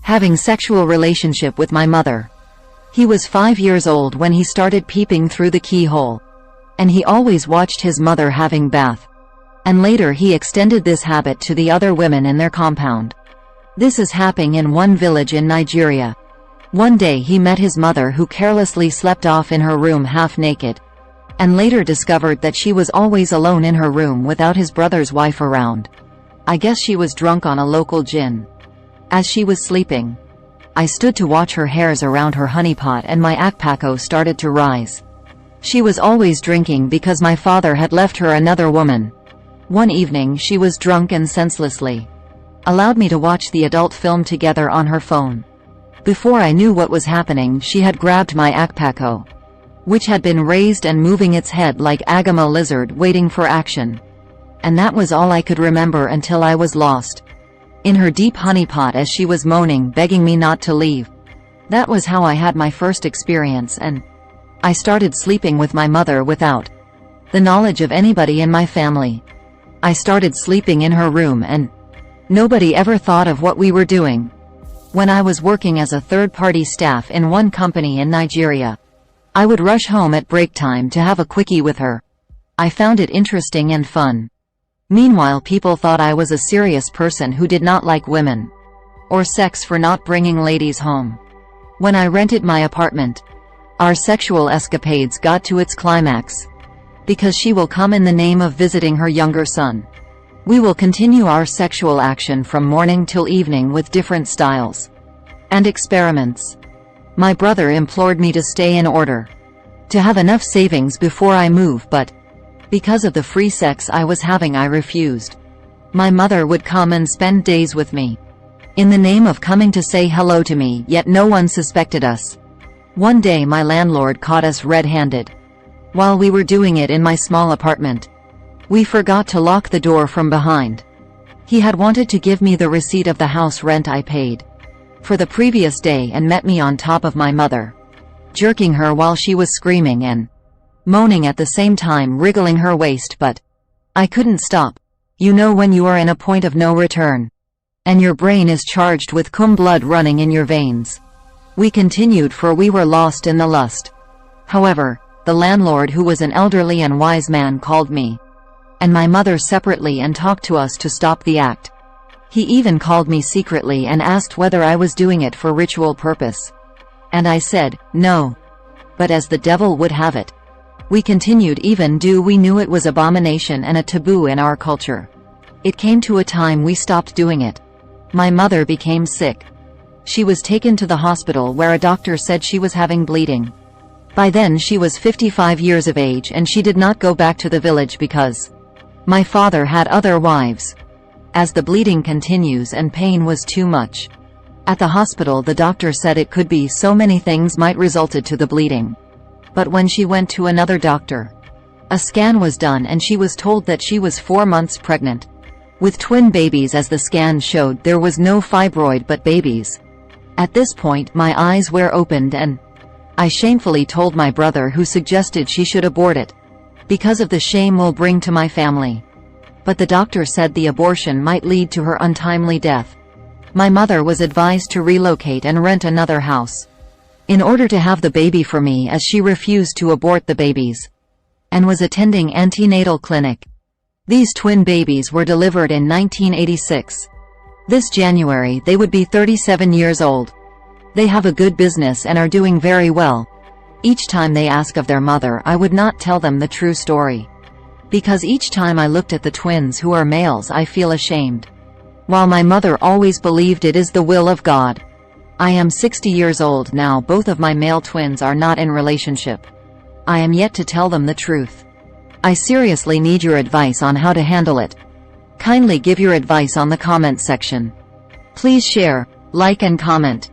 having sexual relationship with my mother. He was 5 years old when he started peeping through the keyhole. And he always watched his mother having bath. And later he extended this habit to the other women in their compound. This is happening in one village in Nigeria. One day he met his mother, who carelessly slept off in her room half naked, and later discovered that she was always alone in her room without his brother's wife around. I guess she was drunk on a local gin. As she was sleeping, I stood to watch her hairs around her honeypot, and my akpako started to rise. She was always drinking because my father had left her another woman. One evening she was drunk and senselessly allowed me to watch the adult film together on her phone. Before I knew what was happening, she had grabbed my akpako, which had been raised and moving its head like Agama lizard waiting for action. And that was all I could remember until I was lost in her deep honeypot as she was moaning, begging me not to leave. That was how I had my first experience, and I started sleeping with my mother without the knowledge of anybody in my family. I started sleeping in her room, and nobody ever thought of what we were doing. When I was working as a third-party staff in one company in Nigeria, I would rush home at break time to have a quickie with her. I found it interesting and fun. Meanwhile, people thought I was a serious person who did not like women or sex for not bringing ladies home. When I rented my apartment, our sexual escapades got to its climax. Because she will come in the name of visiting her younger son, we will continue our sexual action from morning till evening with different styles and experiments. My brother implored me to stay in order, to have enough savings before I move, but because of the free sex I was having, I refused. My mother would come and spend days with me, in the name of coming to say hello to me, yet no one suspected us. One day my landlord caught us red-handed while we were doing it in my small apartment. We forgot to lock the door from behind. He had wanted to give me the receipt of the house rent I paid for the previous day, and met me on top of my mother, jerking her while she was screaming and moaning at the same time, wriggling her waist, but I couldn't stop. You know when you are in a point of no return, and your brain is charged with cum blood running in your veins. We continued, for we were lost in the lust. However, the landlord, who was an elderly and wise man, called me and my mother separately and talked to us to stop the act. He even called me secretly and asked whether I was doing it for ritual purpose. And I said, no. But as the devil would have it, we continued even though we knew it was abomination and a taboo in our culture. It came to a time we stopped doing it. My mother became sick. She was taken to the hospital, where a doctor said she was having bleeding. By then she was 55 years of age, and she did not go back to the village because my father had other wives. As the bleeding continues and pain was too much at the hospital, the doctor said it could be so many things might resulted to the bleeding. But when she went to another doctor, a scan was done and she was told that she was 4 months pregnant with twin babies. As the scan showed, there was no fibroid but babies. At this point my eyes were opened, and I shamefully told my brother, who suggested she should abort it because of the shame will bring to my family. But the doctor said the abortion might lead to her untimely death. My mother was advised to relocate and rent another house in order to have the baby for me, as she refused to abort the babies and was attending antenatal clinic. These twin babies were delivered in 1986. This January they would be 37 years old. They have a good business and are doing very well. Each time they ask of their mother, I would not tell them the true story, because each time I looked at the twins, who are males, I feel ashamed, while my mother always believed it is the will of God. I am 60 years old now. Both of my male twins are not in relationship. I am yet to tell them the truth. I seriously need your advice on how to handle it. Kindly give your advice on the comment section. Please share, like and comment.